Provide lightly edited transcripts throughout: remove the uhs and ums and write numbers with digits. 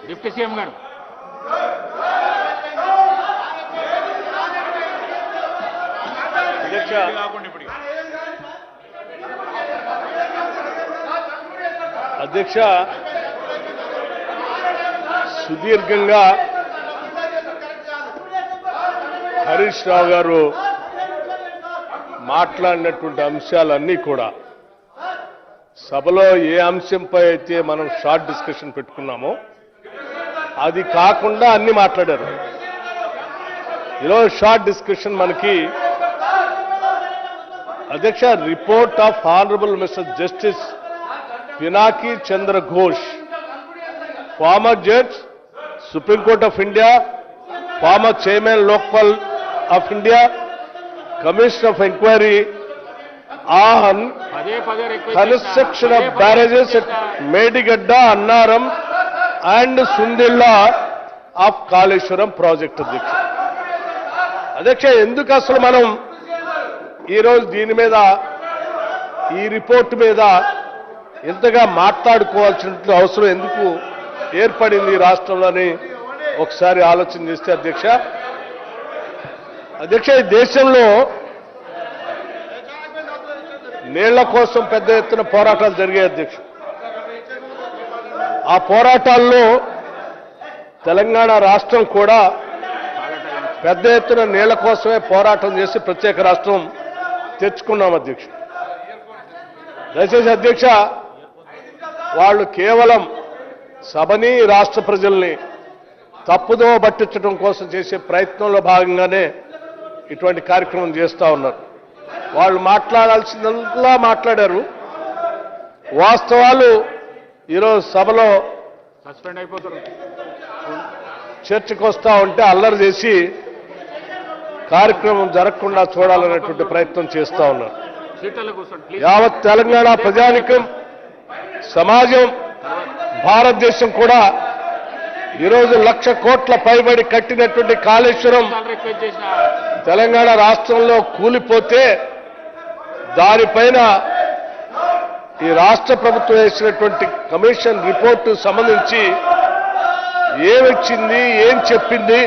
Deputy CM గారు. అధ్యక్ష, సుదీర్ఘంగా హరీష్ రావు గారు మాట్లాడినటువంటి అంశాలన్నీ కూడా సభలో ఏ అంశంపై అయితే మనం షార్ట్ డిస్కషన్ పెట్టుకున్నామో అది కాకుండా అన్ని మాట్లాడారు. ఈరోజు షార్ట్ డిస్కషన్ మనకి అధ్యక్ష report of honourable mister justice Pinaki Chandra Ghosh, former judge, supreme court of India, former chairman Lokpal of India, commission of enquiry on construction of barrages at Medigadda, Annaram and Sundilla of Kaleshwaram project. అధ్యక్ష, ఎందుకు అసలు మనం ఈరోజు దీని మీద ఈ రిపోర్ట్ మీద ఇంతగా మాట్లాడుకోవాల్సిన అవసరం ఎందుకు ఏర్పడింది ఈ రాష్ట్రంలోని ఒకసారి ఆలోచన చేస్తే అధ్యక్ష ఈ దేశంలో నీళ్ల కోసం పెద్ద ఎత్తున పోరాటాలు జరిగాయి అధ్యక్ష. ఆ పోరాటాల్లో తెలంగాణ రాష్ట్రం కూడా పెద్ద ఎత్తున నీళ్ల కోసమే పోరాటం చేసి ప్రత్యేక రాష్ట్రం తెచ్చుకున్నాం అధ్యక్ష. దయచేసి అధ్యక్ష, వాళ్ళు కేవలం సభని రాష్ట్ర ప్రజల్ని తప్పుదో పట్టించడం కోసం చేసే ప్రయత్నంలో భాగంగానే ఇటువంటి కార్యక్రమం చేస్తూ ఉన్నారు. వాళ్ళు మాట్లాడాల్సిందల్లా మాట్లాడారు. వాస్తవాలు ఈరోజు సభలో సస్పెండ్ అయిపోతారు. చర్చకు వస్తూ ఉంటే అల్లరి చేసి కార్యక్రమం జరగకుండా చూడాలనేటువంటి ప్రయత్నం చేస్తూ ఉన్నారు. యావత్ తెలంగాణ ప్రజానికం, సమాజం, భారతదేశం కూడా ఈరోజు 1,00,000 కోట్ల పైబడి కట్టినటువంటి కాళేశ్వరం తెలంగాణ రాష్ట్రంలో కూలిపోతే దానిపైన ఈ రాష్ట్ర ప్రభుత్వం వేసినటువంటి కమిషన్ రిపోర్టు సంబంధించి ఏమిచ్చింది, ఏం చెప్పింది,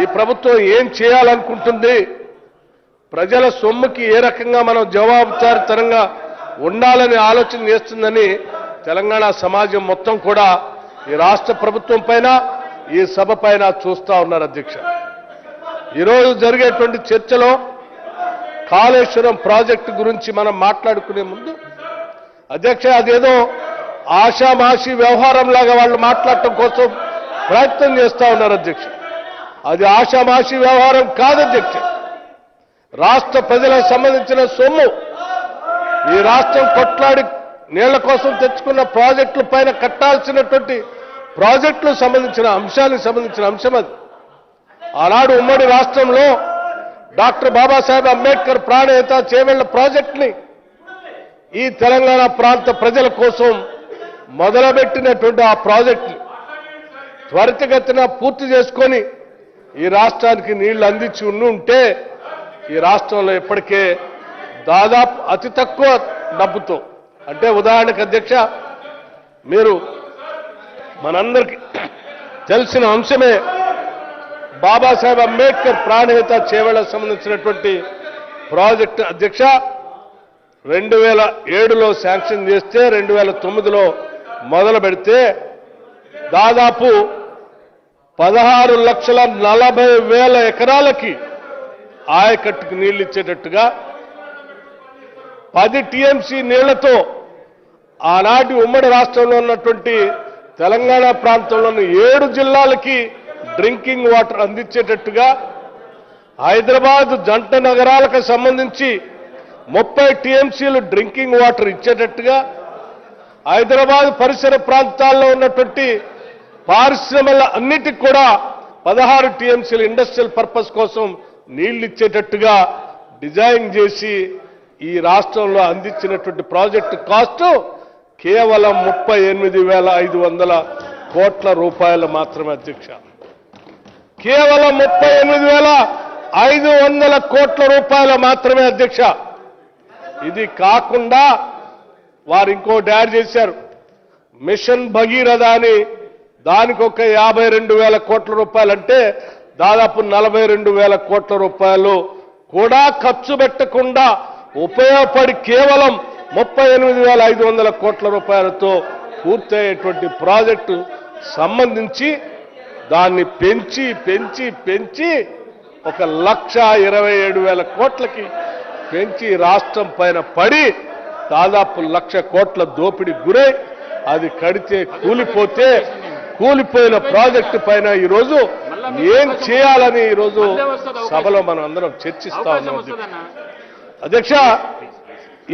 ఈ ప్రభుత్వం ఏం చేయాలనుకుంటుంది, ప్రజల సొమ్ముకి ఏ రకంగా మనం జవాబుదారీతనంగా ఉండాలని ఆలోచన చేస్తుందని తెలంగాణ సమాజం మొత్తం కూడా ఈ రాష్ట్ర ప్రభుత్వం పైన, ఈ సభ పైన చూస్తా ఉన్నారు అధ్యక్ష. ఈరోజు జరిగేటువంటి చర్చలో కాళేశ్వరం ప్రాజెక్టు గురించి మనం మాట్లాడుకునే ముందు అధ్యక్ష అదేదో ఆషామాషి వ్యవహారంలాగా వాళ్ళు మాట్లాడటం కోసం ప్రయత్నం చేస్తా ఉన్నారు అధ్యక్ష. అది ఆషామాషి వ్యవహారం కాదు అధ్యక్ష. రాష్ట్ర ప్రజలకు సంబంధించిన సొమ్ము, ఈ రాష్ట్రం కొట్లాడి నీళ్ల కోసం తెచ్చుకున్న ప్రాజెక్టుల పైన కట్టాల్సినటువంటి ప్రాజెక్టులకు సంబంధించిన అంశానికి సంబంధించిన అంశం అది. ఆనాడు ఉమ్మడి రాష్ట్రంలో డాక్టర్ బాబాసాహెబ్ అంబేద్కర్ ప్రాణహిత చేవెళ్ల ప్రాజెక్టుని ఈ తెలంగాణ ప్రాంత ప్రజల కోసం మొదలుపెట్టినటువంటి ఆ ప్రాజెక్టుని త్వరితగతిన పూర్తి చేసుకొని ఈ రాష్ట్రానికి నీళ్లు అందించి ఉంటే ఈ రాష్ట్రంలో ఇప్పటికే దాదాపు అతి తక్కువ డబ్బుతో, అంటే ఉదాహరణకు అధ్యక్ష, మీరు మనందరికీ తెలిసిన అంశమే బాబాసాహెబ్ అంబేద్కర్ ప్రాణహిత చేవెళ్లకు సంబంధించినటువంటి ప్రాజెక్టు అధ్యక్ష 2007లో శాంక్షన్ చేస్తే 2009లో మొదలు పెడితే దాదాపు 16,40,000 ఎకరాలకి ఆయకట్టుకు నీళ్లు ఇచ్చేటట్టుగా 10 టీఎంసీ నీళ్లతో ఆనాటి ఉమ్మడి రాష్ట్రంలో ఉన్నటువంటి తెలంగాణ ప్రాంతంలోని 7 జిల్లాలకి డ్రింకింగ్ వాటర్ అందించేటట్టుగా, హైదరాబాద్ జంట నగరాలకు సంబంధించి 30 టీఎంసీలు డ్రింకింగ్ వాటర్ ఇచ్చేటట్టుగా, హైదరాబాద్ పరిసర ప్రాంతాల్లో ఉన్నటువంటి పారిశ్రమల అన్నిటికి కూడా 16 టీఎంసీలు ఇండస్ట్రియల్ పర్పస్ కోసం నీళ్లు ఇచ్చేటట్టుగా డిజైన్ చేసి ఈ రాష్ట్రంలో అందించినటువంటి ప్రాజెక్టు కాస్ట్ కేవలం 38,500 కోట్ల రూపాయలు మాత్రమే అధ్యక్ష. కేవలం 38,500 కోట్ల రూపాయలు మాత్రమే అధ్యక్ష. ఇది కాకుండా వారు ఇంకోటి యాడ్ చేశారు, మిషన్ భగీరథ అని దానికి ఒక 52,000 కోట్ల రూపాయలు అంటే దాదాపు 42,000 కోట్ల రూపాయలు కూడా ఖర్చు పెట్టకుండా ఉపయోగపడి కేవలం 38,500 కోట్ల రూపాయలతో పూర్తయ్యేటువంటి ప్రాజెక్టు సంబంధించి దాన్ని పెంచి పెంచి పెంచి 1,27,000 కోట్లకి పెంచి రాష్ట్రం పైన పడి దాదాపు 1,00,000 కోట్ల దోపిడీ గురై అది కడితే కూలిపోయిన ప్రాజెక్టు పైన ఈరోజు ఏం చేయాలని ఈరోజు సభలో మనం అందరం చర్చిస్తా ఉన్నాం. అధ్యక్ష,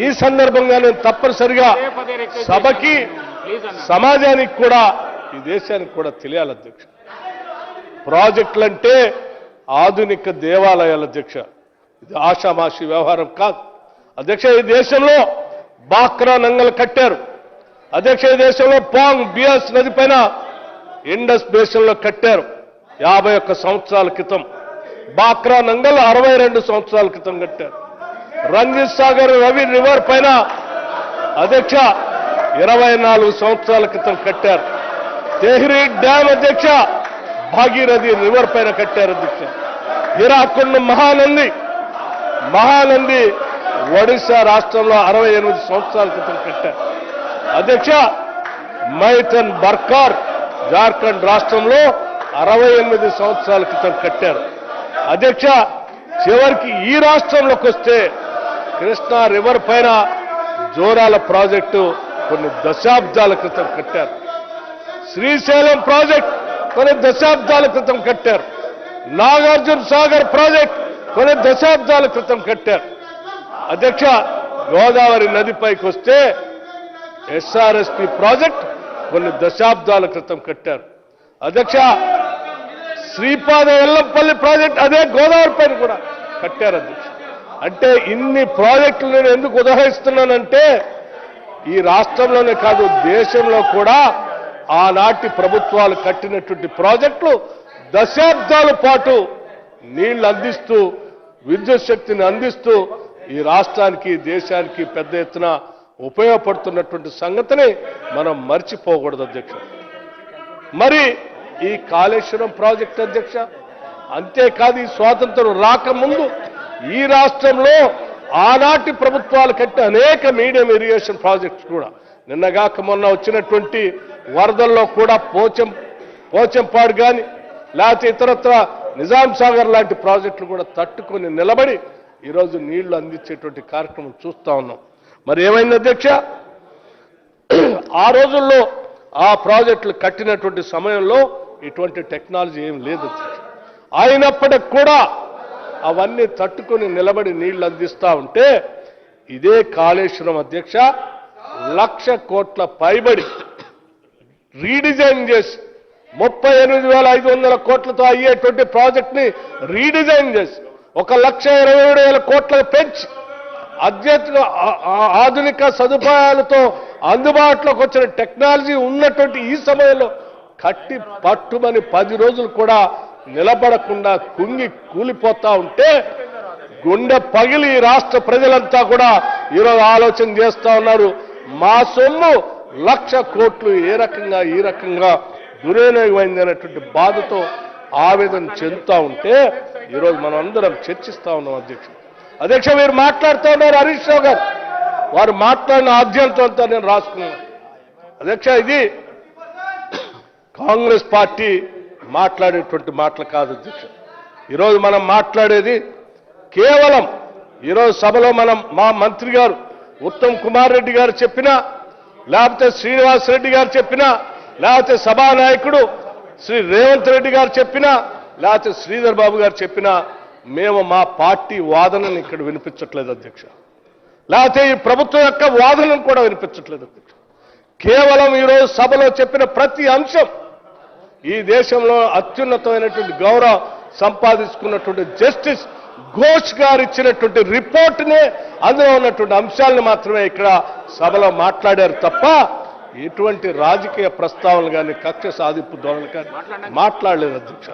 ఈ సందర్భంగా నేను తప్పనిసరిగా సభకి సమాజానికి కూడా ఈ దేశానికి కూడా తెలియాలి అధ్యక్ష. ప్రాజెక్టులంటే ఆధునిక దేవాలయాలు అధ్యక్ష, ఇది ఆషామాషి వ్యవహారం కాదు అధ్యక్ష. ఈ దేశంలో బాక్రా నంగల్ కట్టారు అధ్యక్ష. ఈ దేశంలో పాంగ్ బియాస్ నది పైన ఇండస్ బేసిన్లో కట్టారు 51 సంవత్సరాల క్రితం. బాక్రా నంగల్ 62 సంవత్సరాల క్రితం కట్టారు. రంజిత్ సాగర్ రవి రివర్ పైన అధ్యక్ష 24 సంవత్సరాల క్రితం కట్టారు. తెహ్రీ డ్యామ్ అధ్యక్ష భాగీరథి రివర్ పైన కట్టారు అధ్యక్ష. హీరాకుండ్ మహానంది ఒడిశా రాష్ట్రంలో 68 సంవత్సరాల క్రితం కట్టారు అధ్యక్ష. మైథన్ బర్కార్ జార్ఖండ్ రాష్ట్రంలో 68 సంవత్సరాల క్రితం కట్టారు అధ్యక్ష. చివరికి ఈ రాష్ట్రంలోకి వస్తే కృష్ణా రివర్ పైన జోరాల ప్రాజెక్టు కొన్ని దశాబ్దాల క్రితం కట్టారు. శ్రీశైలం ప్రాజెక్ట్ కొన్ని దశాబ్దాల క్రితం కట్టారు. నాగార్జున సాగర్ ప్రాజెక్ట్ కొన్ని దశాబ్దాల క్రితం కట్టారు అధ్యక్ష. గోదావరి నదిపైకి వస్తే ఎస్ఆర్ఎస్పి ప్రాజెక్ట్ కొన్ని దశాబ్దాల క్రితం కట్టారు అధ్యక్ష. శ్రీపాద ఎల్లంపల్లి ప్రాజెక్ట్ అదే గోదావరి పైన కూడా కట్టారు అధ్యక్ష. అంటే ఇన్ని ప్రాజెక్టులు నేను ఎందుకు ఉదహరిస్తున్నానంటే ఈ రాష్ట్రంలోనే కాదు దేశంలో కూడా ఆనాటి ప్రభుత్వాలు కట్టినటువంటి ప్రాజెక్టులు దశాబ్దాల పాటు నీళ్లు అందిస్తూ విద్యుత్ శక్తిని అందిస్తూ ఈ రాష్ట్రానికి దేశానికి పెద్ద ఎత్తున ఉపయోగపడుతున్నటువంటి సంగతిని మనం మర్చిపోకూడదు అధ్యక్ష. మరి ఈ కాళేశ్వరం ప్రాజెక్ట్ అధ్యక్ష అంతేకాదు ఈ స్వాతంత్రం రాకముందు ఈ రాష్ట్రంలో ఆనాటి ప్రభుత్వాలు కట్టిన అనేక మీడియం ఇరిగేషన్ ప్రాజెక్ట్స్ కూడా నిన్నగాక మొన్న వచ్చినటువంటి వరదల్లో కూడా పోచంపాడు కానీ లేకపోతే ఇతరత్ర నిజాం సాగర్ లాంటి ప్రాజెక్టులు కూడా తట్టుకొని నిలబడి ఈరోజు నీళ్లు అందించేటువంటి కార్యక్రమం చూస్తా ఉన్నాం. మరి ఏమైంది అధ్యక్ష, ఆ రోజుల్లో ఆ ప్రాజెక్టులు కట్టినటువంటి సమయంలో ఇటువంటి టెక్నాలజీ ఏం లేదు అధ్యక్ష. అయినప్పటికి కూడా అవన్నీ తట్టుకొని నిలబడి నీళ్లు అందిస్తా ఉంటే ఇదే కాళేశ్వరం అధ్యక్ష 1,00,000 కోట్ల పైబడి రీడిజైన్ చేసి 38,500 కోట్లతో అయ్యేటువంటి ప్రాజెక్ట్ ని రీడిజైన్ చేసి 1,27,000 కోట్లకు పెంచి ఆధునిక సదుపాయాలతో అందుబాటులోకి వచ్చిన టెక్నాలజీ ఉన్నటువంటి ఈ సమయంలో కట్టి పట్టుమని 10 రోజులు కూడా నిలబడకుండా కూలిపోతా ఉంటే గుండె పగిలి రాష్ట్ర ప్రజలంతా కూడా ఈరోజు ఆలోచన చేస్తా ఉన్నారు. మా సొమ్ము 1,00,000 కోట్లు ఈ రకంగా దుర్వినియోగమైంది అనేటువంటి బాధతో ఆవేదన చెందుతా ఉంటే ఈరోజు మనం అందరం చర్చిస్తా ఉన్నాం అధ్యక్ష. మీరు మాట్లాడుతూ ఉన్నారు హరీష్ రావు గారు, వారు మాట్లాడిన ఆద్యంతో అంతా నేను రాసుకున్నాను అధ్యక్ష. ఇది కాంగ్రెస్ పార్టీ మాట్లాడేటువంటి మాటలు కాదు అధ్యక్ష. ఈరోజు మనం మాట్లాడేది కేవలం ఈరోజు సభలో మా మంత్రి గారు ఉత్తమ్ కుమార్ రెడ్డి గారు చెప్పినా, లేకపోతే శ్రీనివాస్ రెడ్డి గారు చెప్పినా, లేకపోతే సభానాయకుడు శ్రీ రేవంత్ రెడ్డి గారు చెప్పినా, లేకపోతే శ్రీధర్ బాబు గారు చెప్పినా మేము మా పార్టీ వాదనను ఇక్కడ వినిపించట్లేదు అధ్యక్ష. లేకపోతే ఈ ప్రభుత్వం యొక్క వాదనను కూడా వినిపించట్లేదు అధ్యక్ష. కేవలం ఈరోజు సభలో చెప్పిన ప్రతి అంశం ఈ దేశంలో అత్యున్నతమైనటువంటి గౌరవం సంపాదించుకున్నటువంటి జస్టిస్ ఘోష్ గారు ఇచ్చినటువంటి రిపోర్ట్నే అందులో ఉన్నటువంటి అంశాలను మాత్రమే ఇక్కడ సభలో మాట్లాడారు తప్ప ఎటువంటి రాజకీయ ప్రస్తావనలు కానీ కక్ష సాధింపు ధోరణులు కానీ మాట్లాడలేదు అధ్యక్ష.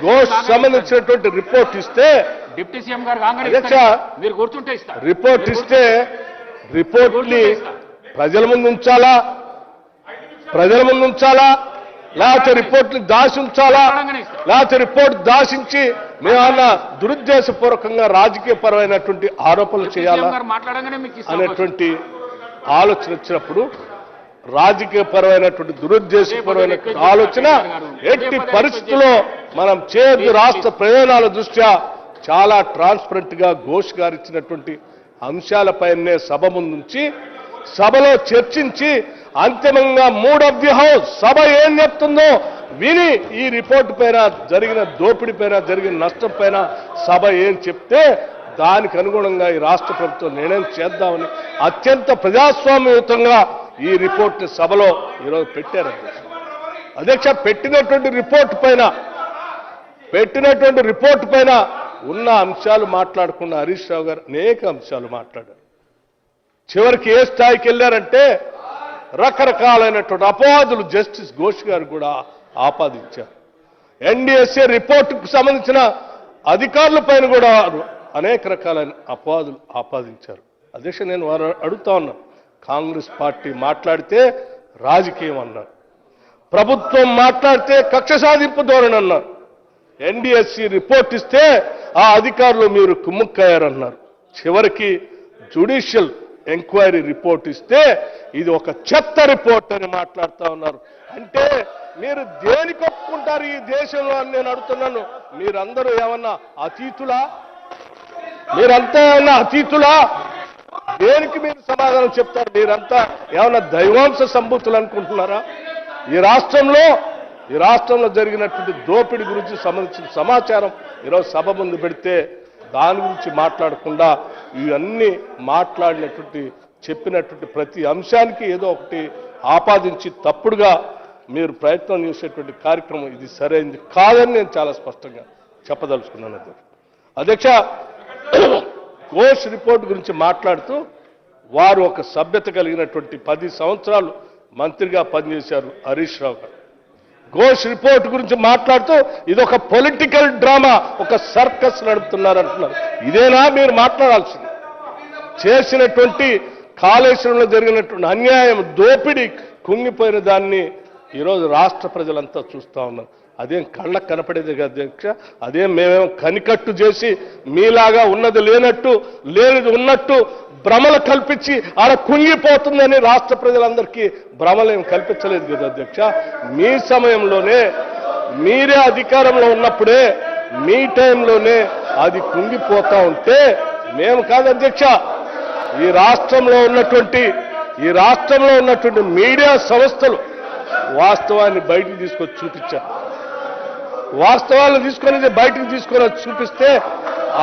ఘోష్ సంబంధించినటువంటి రిపోర్ట్ ఇస్తే డిప్యూటీ సీఎం గారు అధ్యక్ష మీరు కూర్చుంటే రిపోర్ట్ ఇస్తే రిపోర్ట్ని ప్రజల ముందు ఉంచాలా ప్రజల ముందు ఉంచాలా, లేకపోతే రిపోర్ట్ని దాచి ఉంచాలా, లేకపోతే రిపోర్ట్ దాచించి మేమన్నా దురుద్దేశపూర్వకంగా రాజకీయపరమైనటువంటి ఆరోపణలు చేయాలా అనేటువంటి ఆలోచన వచ్చినప్పుడు, రాజకీయపరమైనటువంటి దురుద్దేశపరమైన ఆలోచన ఎట్టి పరిస్థితుల్లో మనం చేయొద్దు. రాష్ట్ర ప్రయోజనాల దృష్ట్యా చాలా ట్రాన్స్పరెంట్ గా ఘోష్ గారు ఇచ్చినటువంటి అంశాలపైనే సభ ముందుంచి సభలో చర్చించి అంతిమంగా మూడ్ ఆఫ్ ది హౌస్ సభ ఏం చెప్తుందో విని ఈ రిపోర్టు పైన, జరిగిన దోపిడీ పైన, జరిగిన నష్టం పైన సభ ఏం చెప్తే దానికి అనుగుణంగా ఈ రాష్ట్ర ప్రభుత్వం నిర్ణయం చేద్దామని అత్యంత ప్రజాస్వామ్యయుతంగా ఈ రిపోర్ట్ని సభలో ఈరోజు పెట్టారు. అధ్యక్ష, పెట్టినటువంటి రిపోర్ట్ పైన ఉన్న అంశాలు మాట్లాడకుండా హరీష్ రావు గారు అనేక అంశాలు మాట్లాడారు. చివరికి ఏ స్థాయికి వెళ్ళారంటే రకరకాలైనటువంటి అపవాదులు జస్టిస్ ఘోష్ గారు కూడా ఆపాదించారు. ఎన్డీఎస్ఏ రిపోర్టుకు సంబంధించిన అధికారుల పైన కూడా అనేక రకాలైన అపవాదులు ఆపాదించారు. అధ్యక్ష, నేను వారు అడుగుతా ఉన్నాను, కాంగ్రెస్ పార్టీ మాట్లాడితే రాజకీయం అన్నారు, ప్రభుత్వం మాట్లాడితే కక్ష సాధింపు ధోరణి అన్నారు, ఎన్డీఎస్సీ రిపోర్ట్ ఇస్తే ఆ అధికారులు మీరు కుమ్ముక్కయ్యారన్నారు, చివరికి జ్యుడిషియల్ ఎంక్వైరీ రిపోర్ట్ ఇస్తే ఇది ఒక చెత్త రిపోర్ట్ అని మాట్లాడుతూ ఉన్నారు. అంటే మీరు దేనికి ఒప్పుకుంటారు ఈ దేశంలో అని నేను అడుగుతున్నాను. మీరందరూ ఏమన్నా అతీతులా? మీరంతా ఏమన్నా అతీతులా? దేనికి మీరు సమాధానం చెప్తారు? మీరంతా ఏమన్నా దైవాంశ సంభూతులు అనుకుంటున్నారా? ఈ రాష్ట్రంలో జరిగినటువంటి దోపిడీ గురించి సంబంధించిన సమాచారం ఈరోజు సభ ముందు పెడితే దాని గురించి మాట్లాడకుండా ఇవన్నీ చెప్పినటువంటి ప్రతి అంశానికి ఏదో ఒకటి ఆపాదించి తప్పుడుగా మీరు ప్రయత్నం చేసేటువంటి కార్యక్రమం ఇది సరైనది కాదని నేను చాలా స్పష్టంగా చెప్పదలుచుకున్నాను. అధ్యక్ష, ఘోష్ రిపోర్ట్ గురించి మాట్లాడుతూ వారు ఒక సభ్యత కలిగినటువంటి 10 సంవత్సరాలు మంత్రిగా పనిచేశారు హరీష్ రావు గారు. ఘోష్ రిపోర్ట్ గురించి మాట్లాడుతూ ఇది ఒక పొలిటికల్ డ్రామా, ఒక సర్కస్ నడుపుతున్నారు అంటున్నారు. ఇదేనా మీరు మాట్లాడాల్సింది? చేసినటువంటి కాళేశ్వరంలో జరిగినటువంటి అన్యాయం, దోపిడీ, కుంగిపోయిన దాన్ని ఈరోజు రాష్ట్ర ప్రజలంతా చూస్తా ఉన్నారు. అదేం కళ్ళకు కనపడేది కదా అధ్యక్ష? అదేం మేమేమో కనికట్టు చేసి మీలాగా ఉన్నది లేనట్టు, లేనిది ఉన్నట్టు భ్రమలు కల్పించి ఆడ కుంగిపోతుందని రాష్ట్ర ప్రజలందరికీ భ్రమలేం కల్పించలేదు కదా అధ్యక్ష. మీ సమయంలోనే, మీరే అధికారంలో ఉన్నప్పుడే, మీ టైంలోనే అది కుంగిపోతా ఉంటే మేము కాదు అధ్యక్ష, ఈ రాష్ట్రంలో ఉన్నటువంటి మీడియా సంస్థలు వాస్తవాన్ని బయటికి తీసుకొచ్చి చూపించారు. వాస్తవాలను బయటికి తీసుకొని చూపిస్తే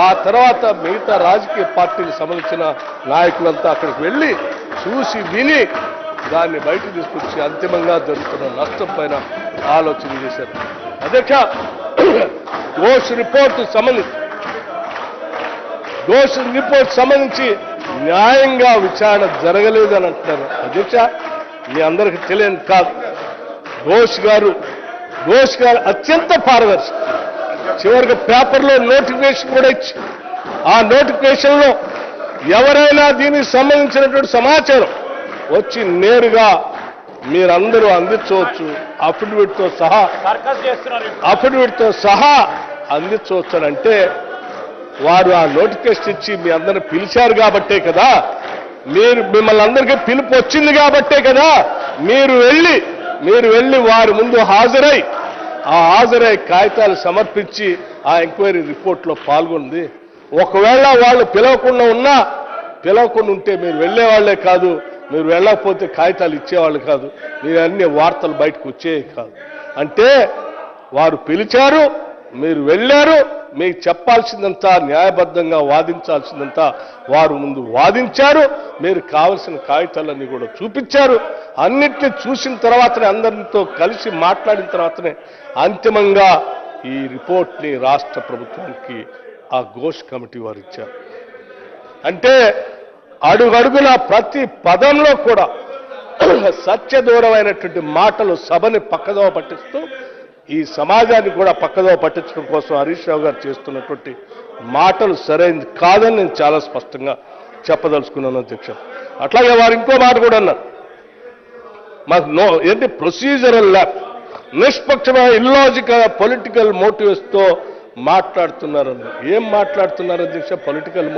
ఆ తర్వాత మిగతా రాజకీయ పార్టీలకు సంబంధించిన నాయకులంతా అక్కడికి వెళ్ళి చూసి విని దాన్ని బయటికి తీసుకొచ్చి అంతిమంగా జరుగుతున్న నష్టం పైన ఆలోచన చేశారు. అధ్యక్ష, ఘోష్ రిపోర్ట్ సంబంధించి న్యాయంగా విచారణ జరగలేదని అంటున్నారు. అధ్యక్ష, మీ అందరికీ తెలియని కాదు, ఘోష్ గారు అత్యంత పారదర్శి. చివరికి పేపర్లో నోటిఫికేషన్ కూడా ఇచ్చి ఆ నోటిఫికేషన్లో ఎవరైనా దీనికి సంబంధించినటువంటి సమాచారం వచ్చి నేరుగా మీరందరూ అందించవచ్చు, అఫిడవిట్తో సహా అందించవచ్చు అని అంటే వారు ఆ నోటిఫికేషన్ ఇచ్చి మీ అందరిని పిలిచారు కాబట్టే కదా, మిమ్మల్ని అందరికీ పిలుపు వచ్చింది కాబట్టే కదా మీరు వెళ్ళి వారి ముందు హాజరై కాగితాలు సమర్పించి ఆ ఎంక్వైరీ రిపోర్ట్లో పాల్గొంది. ఒకవేళ వాళ్ళు పిలవకుండా ఉంటే మీరు వెళ్ళేవాళ్లే కాదు, మీరు వెళ్ళకపోతే కాగితాలు ఇచ్చేవాళ్ళు కాదు, మీరు అన్ని వార్తలు బయటకు వచ్చేవి కాదు. అంటే వారు పిలిచారు, మీరు వెళ్ళారు, మీకు చెప్పాల్సిందంతా న్యాయబద్ధంగా వాదించాల్సిందంతా వారు ముందు వాదించారు, మీరు కావలసిన కాగితాలన్నీ కూడా చూపించారు. అన్నిటిని చూసిన తర్వాతనే, అందరితో కలిసి మాట్లాడిన తర్వాతనే అంతిమంగా ఈ రిపోర్ట్ని రాష్ట్ర ప్రభుత్వానికి ఆ ఘోష్ కమిటీ వారు ఇచ్చారు. అంటే అడుగడుగున ప్రతి పదంలో కూడా సత్యదూరమైనటువంటి మాటలు సభని పక్కదోవ పట్టిస్తూ ఈ సమాజాన్ని కూడా పక్కదోవ పట్టించడం కోసం హరీష్ రావు గారు చేస్తున్నటువంటి మాటలు సరైనది కాదని నేను చాలా స్పష్టంగా చెప్పదలుచుకున్నాను అధ్యక్ష. అట్లాగే వారు ఇంకో మాట కూడా అన్నారు, మాకు ఏంటి ప్రొసీజరల్ ల్యాబ్ నిష్పక్షమైన ఇల్లాజికల్ పొలిటికల్ మోటివేషన్తో మాట్లాడుతున్నారు. ఏం మాట్లాడుతున్నారు అధ్యక్ష? పొలిటికల్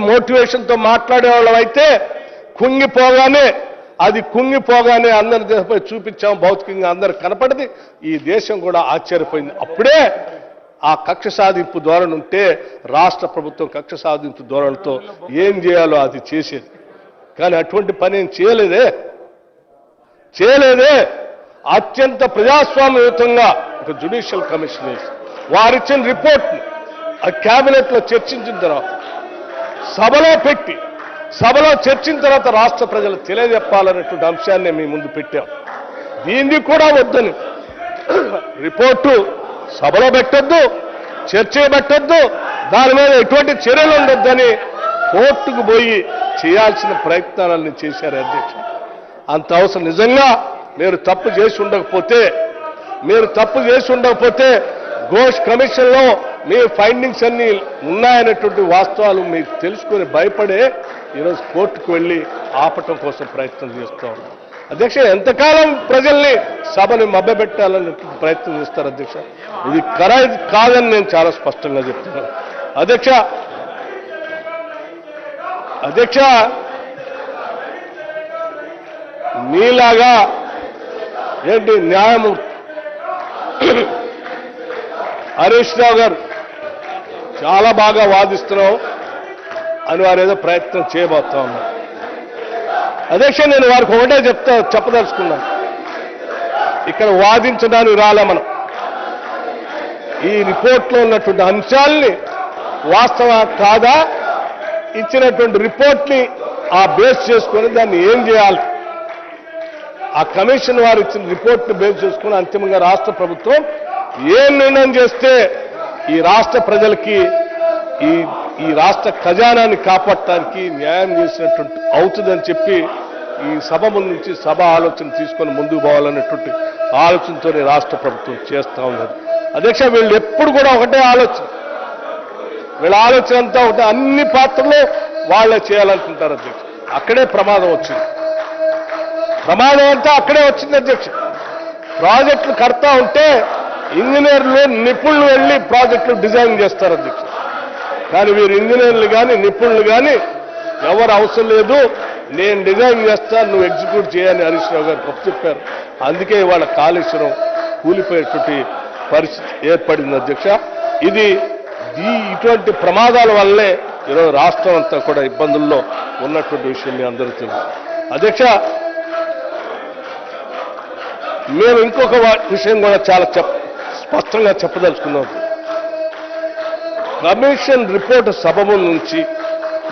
మోటివేషన్తో మాట్లాడే వాళ్ళం అయితే కుంగిపోగానే అందరి దేశంపై చూపించాం, భౌతికంగా అందరు కనపడింది, ఈ దేశం కూడా ఆశ్చర్యపోయింది. అప్పుడే ఆ కక్ష సాధింపు ధోరణి ఉంటే రాష్ట్ర ప్రభుత్వం కక్ష సాధింపు ధోరణితో ఏం చేయాలో అది చేసేది. కానీ అటువంటి పని ఏం చేయలేదే. అత్యంత ప్రజాస్వామ్యయుతంగా ఒక జ్యుడిషియల్ కమిషన్ వేసి వారిచ్చిన రిపోర్ట్ని క్యాబినెట్ లో చర్చించిన తర్వాత సభలో చర్చించిన తర్వాత రాష్ట్ర ప్రజలు తెలియజెప్పాలనేటువంటి అంశాన్ని మీ ముందు పెట్టాం. దీన్ని కూడా వద్దని రిపోర్టు సభలో పెట్టొద్దు, చర్చ పెట్టొద్దు, దాని మీద ఎటువంటి చర్యలు ఉండొద్దని కోర్టుకు పోయి చేయాల్సిన ప్రయత్నాలన్నీ చేశారు అధ్యక్ష. అంత అవసరం నిజంగా మీరు తప్పు చేసి ఉండకపోతే ఘోష్ కమిషన్లో మీ ఫైండింగ్స్ అన్ని ఉన్నాయనేటువంటి వాస్తవాలు మీకు తెలుసుకొని భయపడే ఈరోజు కోర్టుకు వెళ్ళి ఆపటం కోసం ప్రయత్నం చేస్తూ ఉన్నాం అధ్యక్ష. ఎంతకాలం ప్రజల్ని సభని మభ్యపెట్టాలని ప్రయత్నం చేస్తారు అధ్యక్ష? ఇది కాదని నేను చాలా స్పష్టంగా చెప్తున్నాను అధ్యక్ష. మీలాగా ఏంటి న్యాయమూర్తి హరీష్ రావు గారు చాలా బాగా వాదిస్తున్నావు అని వారు ఏదో ప్రయత్నం చేయబోతా ఉన్నారు అధ్యక్ష. నేను వారికి ఒకటే చెప్పదలుచుకున్నాను, ఇక్కడ వాదించడానికి రాలే మనం. ఈ రిపోర్ట్లో ఉన్నటువంటి అంశాలని వాస్తవ కాదా, ఇచ్చినటువంటి రిపోర్ట్ని ఆ బేస్ చేసుకొని దాన్ని ఏం చేయాలి, ఆ కమిషన్ వారు ఇచ్చిన రిపోర్ట్ని బేస్ చేసుకుని అంతిమంగా రాష్ట్ర ప్రభుత్వం ఏం నిర్ణయం చేస్తే ఈ రాష్ట్ర ప్రజలకి ఈ రాష్ట్ర ఖజానాన్ని కాపాడటానికి న్యాయం చేసినటువంటి అవుతుందని చెప్పి ఈ సభ ముందు నుంచి సభ ఆలోచన తీసుకొని ముందుకు పోవాలనేటువంటి ఆలోచనతోనే రాష్ట్ర ప్రభుత్వం చేస్తూ ఉన్నది అధ్యక్ష. వీళ్ళు ఎప్పుడు కూడా ఒకటే ఆలోచన, వీళ్ళ ఆలోచన అంతా ఒకటే, అన్ని పాత్రలు వాళ్ళే చేయాలనుకుంటారు అధ్యక్ష. అక్కడే ప్రమాదం వచ్చింది, ప్రమాదం అంతా అక్కడే వచ్చింది అధ్యక్ష. ప్రాజెక్టులు కడతా ఉంటే ఇంజనీర్లు నిపుణులు వెళ్ళి ప్రాజెక్టులు డిజైన్ చేస్తారు అధ్యక్ష. కానీ వీరు ఇంజనీర్లు కానీ నిపుణులు కానీ ఎవరు అవసరం లేదు, నేను డిజైన్ చేస్తాను, నువ్వు ఎగ్జిక్యూట్ చేయని హరీష్ రావు గారు గొప్ప చెప్పారు. అందుకే ఇవాళ కాళేశ్వరం కూలిపోయేటువంటి పరిస్థితి ఏర్పడింది అధ్యక్ష. ఇటువంటి ప్రమాదాల వల్లే ఈరోజు రాష్ట్రం అంతా కూడా ఇబ్బందుల్లో ఉన్నటువంటి విషయం మీ అందరూ తెలుసు అధ్యక్ష. మేము ఇంకొక విషయం కూడా చాలా స్పష్టంగా చెప్పదలుచుకున్నాం. కమిషన్ రిపోర్ట్ సభ నుంచి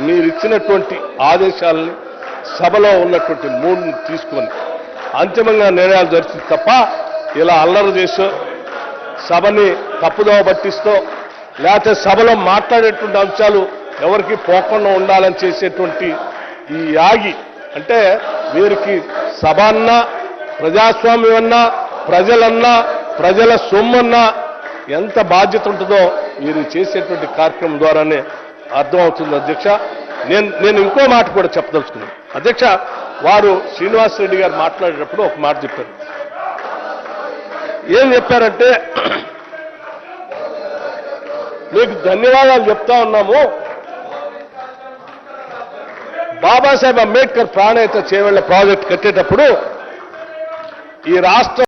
మీరు ఇచ్చినటువంటి ఆదేశాలని సభలో ఉన్నటువంటి మూడ్ని తీసుకొని అంతిమంగా నిర్ణయాలు జరిచింది తప్ప ఇలా అల్లరి చేసో సభని తప్పుదోవ పట్టిస్తో లేకపోతే సభలో మాట్లాడేటువంటి అంశాలు ఎవరికి పోకుండా ఉండాలని చేసేటువంటి ఈ యాగి అంటే వీరికి సభ అన్నా ప్రజాస్వామ్యం అన్నా ప్రజలన్నా ప్రజల సొమ్మన్నా ఎంత బాధ్యత ఉంటుందో వీరు చేసేటువంటి కార్యక్రమం ద్వారానే అర్థమవుతుంది అధ్యక్ష. నేను ఇంకో మాట కూడా చెప్పదలుచుకున్నాను అధ్యక్ష. వారు శ్రీనివాసరెడ్డి గారు మాట్లాడేటప్పుడు ఒక మాట చెప్పారు. ఏం చెప్పారంటే, మీకు ధన్యవాదాలు చెప్తా ఉన్నాము, బాబాసాహెబ్ అంబేద్కర్ ప్రాణహిత చేవెళ్ల ప్రాజెక్ట్ కట్టేటప్పుడు ఈ రాష్ట్రం